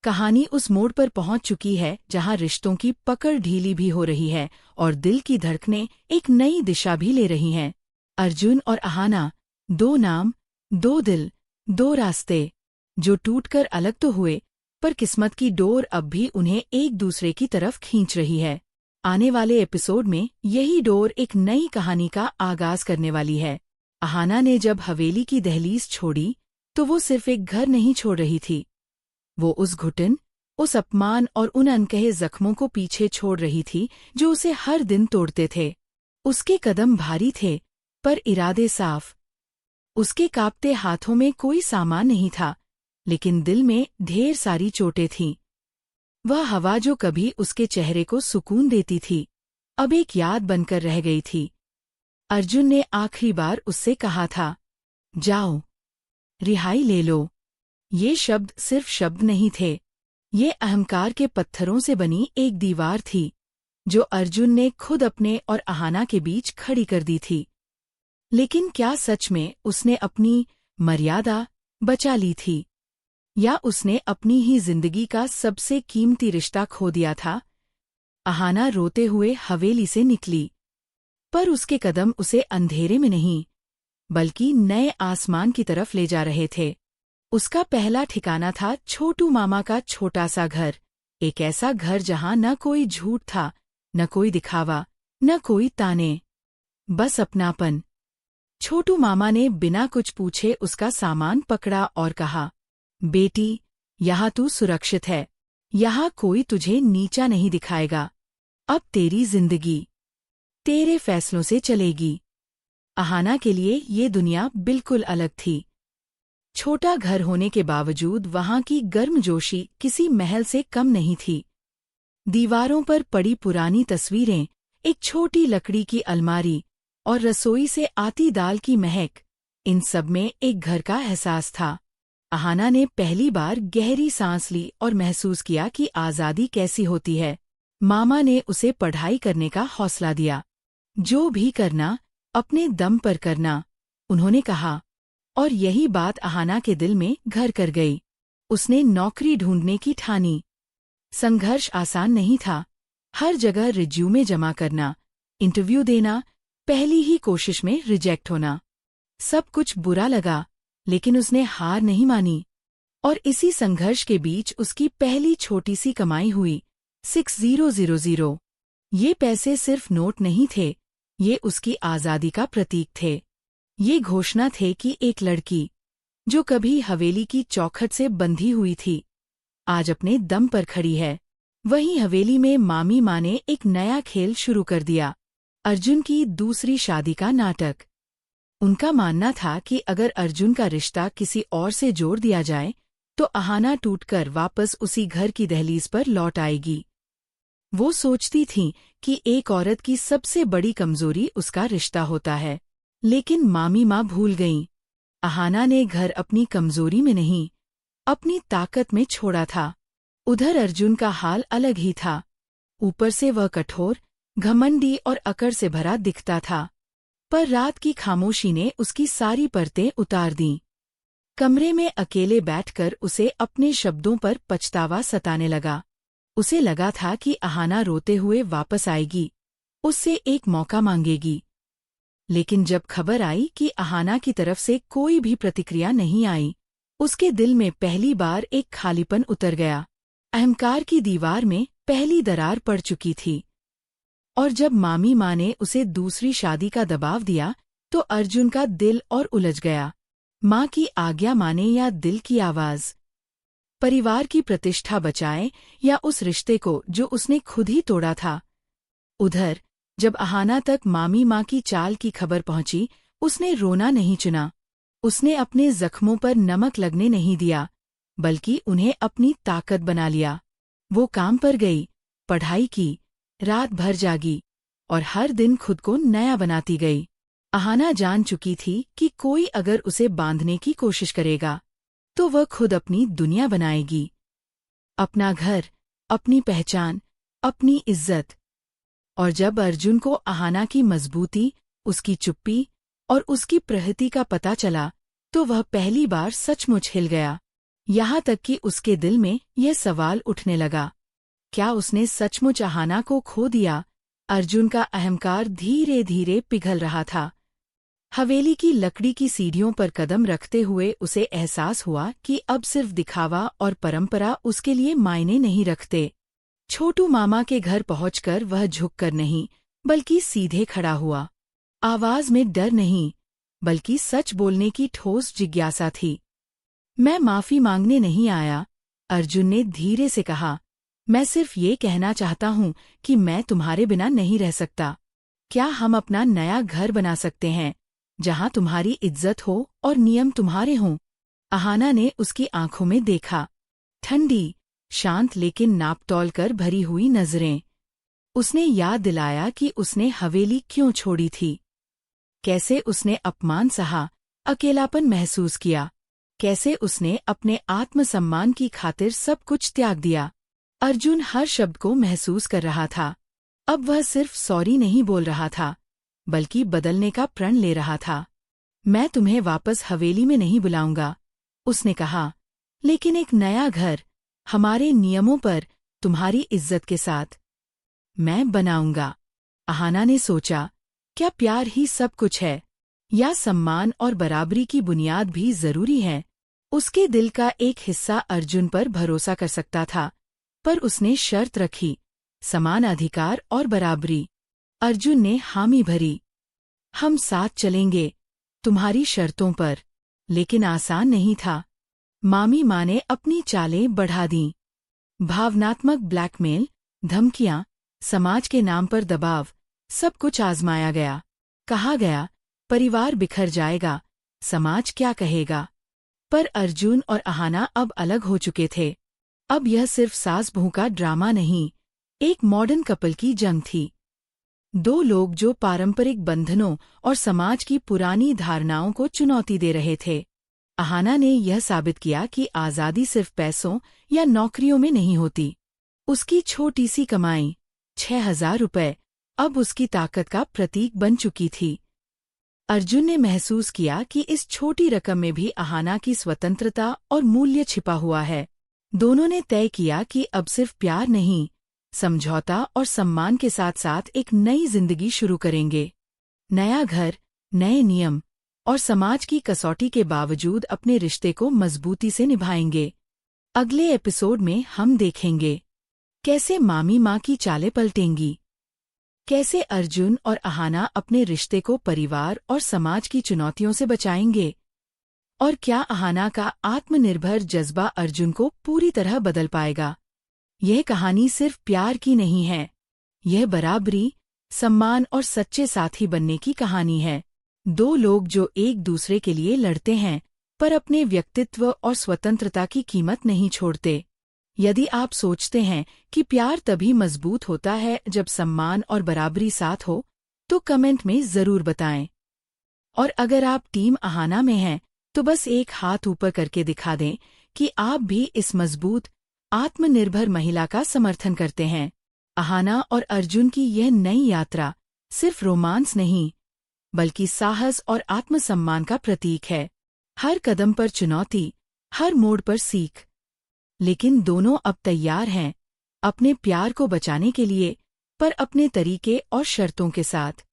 कहानी उस मोड़ पर पहुंच चुकी है जहां रिश्तों की पकड़ ढीली भी हो रही है और दिल की धड़कनें एक नई दिशा भी ले रही हैं। अर्जुन और अहाना, दो नाम, दो दिल, दो रास्ते, जो टूटकर अलग तो हुए, पर किस्मत की डोर अब भी उन्हें एक दूसरे की तरफ खींच रही है। आने वाले एपिसोड में यही डोर एक नई कहानी का आगाज करने वाली है। अहाना ने जब हवेली की दहलीज छोड़ी, तो वो सिर्फ एक घर नहीं छोड़ रही थी। वो उस घुटन, उस अपमान और उन अनकहे जख्मों को पीछे छोड़ रही थी जो उसे हर दिन तोड़ते थे। उसके कदम भारी थे, पर इरादे साफ। उसके कांपते हाथों में कोई सामान नहीं था, लेकिन दिल में ढेर सारी चोटें थीं। वह हवा जो कभी उसके चेहरे को सुकून देती थी, अब एक याद बनकर रह गई थी। अर्जुन ने आखिरी बार उससे कहा था, जाओ, रिहाई ले लो। ये शब्द सिर्फ शब्द नहीं थे, ये अहंकार के पत्थरों से बनी एक दीवार थी, जो अर्जुन ने खुद अपने और अहाना के बीच खड़ी कर दी थी। लेकिन क्या सच में उसने अपनी मर्यादा बचा ली थी, या उसने अपनी ही जिंदगी का सबसे कीमती रिश्ता खो दिया था? अहाना रोते हुए हवेली से निकली, पर उसके कदम उसे अंधेरे में नहीं, बल्कि नए आसमान की तरफ ले जा रहे थे। उसका पहला ठिकाना था छोटू मामा का छोटा सा घर, एक ऐसा घर जहां न कोई झूठ था, न कोई दिखावा, न कोई ताने, बस अपनापन। छोटू मामा ने बिना कुछ पूछे उसका सामान पकड़ा और कहा, बेटी, यहाँ तू सुरक्षित है, यहाँ कोई तुझे नीचा नहीं दिखाएगा। अब तेरी जिंदगी तेरे फैसलों से चलेगी। अहाना के लिए ये दुनिया बिल्कुल अलग थी। छोटा घर होने के बावजूद वहां की गर्मजोशी किसी महल से कम नहीं थी। दीवारों पर पड़ी पुरानी तस्वीरें, एक छोटी लकड़ी की अलमारी और रसोई से आती दाल की महक, इन सब में एक घर का एहसास था। अहाना ने पहली बार गहरी सांस ली और महसूस किया कि आज़ादी कैसी होती है। मामा ने उसे पढ़ाई करने का हौसला दिया। जो भी करना, अपने दम पर करना, उन्होंने कहा, और यही बात अहाना के दिल में घर कर गई। उसने नौकरी ढूंढने की ठानी। संघर्ष आसान नहीं था। हर जगह रिज्यूमे जमा करना, इंटरव्यू देना, पहली ही कोशिश में रिजेक्ट होना। सब कुछ बुरा लगा, लेकिन उसने हार नहीं मानी। और इसी संघर्ष के बीच उसकी पहली छोटी सी कमाई हुई, 6000। ये पैसे सिर्फ नोट नहीं थे, ये उसकी आज़ादी का प्रतीक थे। ये घोषणा थे कि एक लड़की, जो कभी हवेली की चौखट से बंधी हुई थी, आज अपने दम पर खड़ी है। वहीं हवेली में मामी माँ ने एक नया खेल शुरू कर दिया, अर्जुन की दूसरी शादी का नाटक। उनका मानना था कि अगर अर्जुन का रिश्ता किसी और से जोड़ दिया जाए, तो अहाना टूटकर वापस उसी घर की दहलीज पर लौट आएगी। वो सोचती थीं कि एक औरत की सबसे बड़ी कमजोरी उसका रिश्ता होता है, लेकिन मामी माँ भूल गईं। अहाना ने घर अपनी कमजोरी में नहीं, अपनी ताकत में छोड़ा था। उधर अर्जुन का हाल अलग ही था। ऊपर से वह कठोर, घमंडी और अकड़ से भरा दिखता था, पर रात की खामोशी ने उसकी सारी परतें उतार दीं। कमरे में अकेले बैठकर उसे अपने शब्दों पर पछतावा सताने लगा। उसे लगा था कि अहाना रोते हुए वापस आएगी, उससे एक मौका मांगेगी। लेकिन जब खबर आई कि अहाना की तरफ से कोई भी प्रतिक्रिया नहीं आई, उसके दिल में पहली बार एक खालीपन उतर गया। अहंकार की दीवार में पहली दरार पड़ चुकी थी। और जब मामी माँ ने उसे दूसरी शादी का दबाव दिया, तो अर्जुन का दिल और उलझ गया। माँ की आज्ञा माने या दिल की आवाज? परिवार की प्रतिष्ठा बचाए या उस रिश्ते को जो उसने खुद ही तोड़ा था? उधर जब अहाना तक मामी माँ की चाल की खबर पहुंची, उसने रोना नहीं चुना। उसने अपने जख्मों पर नमक लगने नहीं दिया, बल्कि उन्हें अपनी ताकत बना लिया। वो काम पर गई, पढ़ाई की, रात भर जागी, और हर दिन खुद को नया बनाती गई। अहाना जान चुकी थी कि कोई अगर उसे बांधने की कोशिश करेगा, तो वह खुद अपनी दुनिया बनाएगी। अपना घर, अपनी पहचान, अपनी इज्जत। और जब अर्जुन को अहाना की मजबूती, उसकी चुप्पी और उसकी प्रहती का पता चला, तो वह पहली बार सचमुच हिल गया। यहाँ तक कि उसके दिल में यह सवाल उठने लगा, क्या उसने सचमुच अहाना को खो दिया? अर्जुन का अहंकार धीरे धीरे पिघल रहा था। हवेली की लकड़ी की सीढ़ियों पर कदम रखते हुए उसे एहसास हुआ कि अब सिर्फ दिखावा और परंपरा उसके लिए मायने नहीं रखते। छोटू मामा के घर पहुंचकर वह झुककर नहीं, बल्कि सीधे खड़ा हुआ। आवाज में डर नहीं, बल्कि सच बोलने की ठोस जिज्ञासा थी। मैं माफी मांगने नहीं आया, अर्जुन ने धीरे से कहा। मैं सिर्फ ये कहना चाहता हूँ कि मैं तुम्हारे बिना नहीं रह सकता। क्या हम अपना नया घर बना सकते हैं, जहाँ तुम्हारी इज्जत हो और नियम तुम्हारे हों? अहाना ने उसकी आंखों में देखा, ठंडी, शांत लेकिन नापतोल कर भरी हुई नजरें। उसने याद दिलाया कि उसने हवेली क्यों छोड़ी थी, कैसे उसने अपमान सहा, अकेलापन महसूस किया, कैसे उसने अपने आत्मसम्मान की खातिर सब कुछ त्याग दिया। अर्जुन हर शब्द को महसूस कर रहा था। अब वह सिर्फ सॉरी नहीं बोल रहा था, बल्कि बदलने का प्रण ले रहा था। मैं तुम्हें वापस हवेली में नहीं बुलाऊंगा, उसने कहा, लेकिन एक नया घर, हमारे नियमों पर, तुम्हारी इज्जत के साथ, मैं बनाऊंगा। अहाना ने सोचा, क्या प्यार ही सब कुछ है, या सम्मान और बराबरी की बुनियाद भी जरूरी है? उसके दिल का एक हिस्सा अर्जुन पर भरोसा कर सकता था, पर उसने शर्त रखी, समान अधिकार और बराबरी। अर्जुन ने हामी भरी, हम साथ चलेंगे, तुम्हारी शर्तों पर। लेकिन आसान नहीं था। मामी माँ ने अपनी चालें बढ़ा दीं। भावनात्मक ब्लैकमेल, धमकियां, समाज के नाम पर दबाव, सब कुछ आजमाया गया। कहा गया, परिवार बिखर जाएगा, समाज क्या कहेगा? पर अर्जुन और अहाना अब अलग हो चुके थे। अब यह सिर्फ सास बहू का ड्रामा नहीं, एक मॉडर्न कपल की जंग थी। दो लोग जो पारंपरिक बंधनों और समाज की पुरानी धारणाओं को चुनौती दे रहे थे। अहाना ने यह साबित किया कि आज़ादी सिर्फ पैसों या नौकरियों में नहीं होती। उसकी छोटी सी कमाई, 6,000 रुपए, अब उसकी ताकत का प्रतीक बन चुकी थी। अर्जुन ने महसूस किया कि इस छोटी रकम में भी अहाना की स्वतंत्रता और मूल्य छिपा हुआ है। दोनों ने तय किया कि अब सिर्फ प्यार नहीं, समझौता और सम्मान के साथ साथ एक नई जिंदगी शुरू करेंगे। नया घर, नए नियम और समाज की कसौटी के बावजूद अपने रिश्ते को मजबूती से निभाएंगे। अगले एपिसोड में हम देखेंगे कैसे मामी माँ की चालें पलटेंगी, कैसे अर्जुन और अहाना अपने रिश्ते को परिवार और समाज की चुनौतियों से बचाएंगे, और क्या अहाना का आत्मनिर्भर जज्बा अर्जुन को पूरी तरह बदल पाएगा। यह कहानी सिर्फ प्यार की नहीं है, यह बराबरी, सम्मान और सच्चे साथी बनने की कहानी है। दो लोग जो एक दूसरे के लिए लड़ते हैं, पर अपने व्यक्तित्व और स्वतंत्रता की कीमत नहीं छोड़ते। यदि आप सोचते हैं कि प्यार तभी मजबूत होता है जब सम्मान और बराबरी साथ हो, तो कमेंट में जरूर बताएं। और अगर आप टीम अहाना में हैं, तो बस एक हाथ ऊपर करके दिखा दें कि आप भी इस मजबूत, आत्मनिर्भर महिला का समर्थन करते हैं। अहाना और अर्जुन की यह नई यात्रा सिर्फ रोमांस नहीं, बल्कि साहस और आत्मसम्मान का प्रतीक है। हर कदम पर चुनौती, हर मोड़ पर सीख। लेकिन दोनों अब तैयार हैं, अपने प्यार को बचाने के लिए, पर अपने तरीके और शर्तों के साथ।